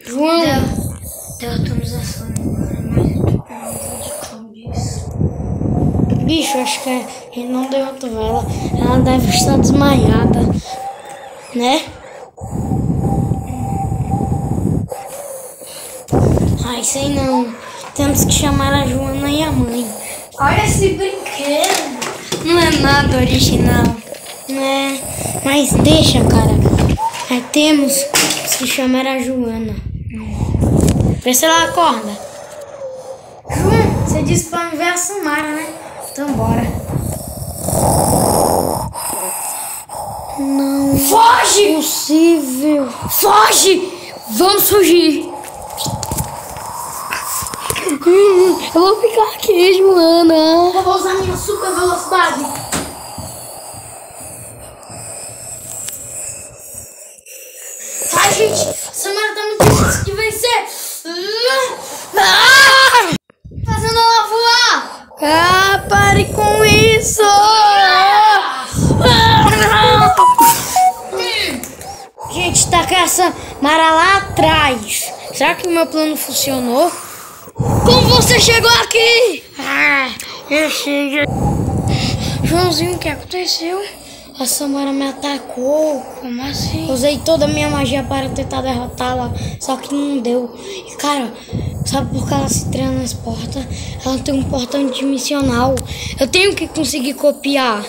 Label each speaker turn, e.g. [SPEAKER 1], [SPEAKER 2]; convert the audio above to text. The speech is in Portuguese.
[SPEAKER 1] João!
[SPEAKER 2] Deu atualização agora, mas eu tô com medo de cabeça.
[SPEAKER 1] Bicho, acho que ele não deu outra vela. Ela deve estar desmaiada, né? Ai, sei não. Temos que chamar a Joana e a mãe.
[SPEAKER 2] Olha esse brinquedo.
[SPEAKER 1] Não é nada original, né? Mas deixa, cara. Temos que chamar a Joana. Vê se ela acorda. João, você disse pra me ver a Samara, né? Então bora. Não.
[SPEAKER 2] Foge!
[SPEAKER 1] Possível.
[SPEAKER 2] Foge! Vamos fugir.
[SPEAKER 1] Eu vou ficar aqui, Joana.
[SPEAKER 2] Eu vou usar minha super velocidade. Ai, gente, Samara tá muito difícil de vencer. Fazendo ela voar.
[SPEAKER 1] Ah, pare com isso! Gente, tá com essa Mara lá atrás. Será que o meu plano funcionou?
[SPEAKER 2] Como você chegou aqui?
[SPEAKER 1] Eu cheguei. Joãozinho, o que aconteceu? A Samara me atacou.
[SPEAKER 2] Como assim?
[SPEAKER 1] Usei toda a minha magia para tentar derrotá-la, só que não deu. E cara, sabe por que ela se transporta? Ela tem um portão dimensional. Eu tenho que conseguir copiar.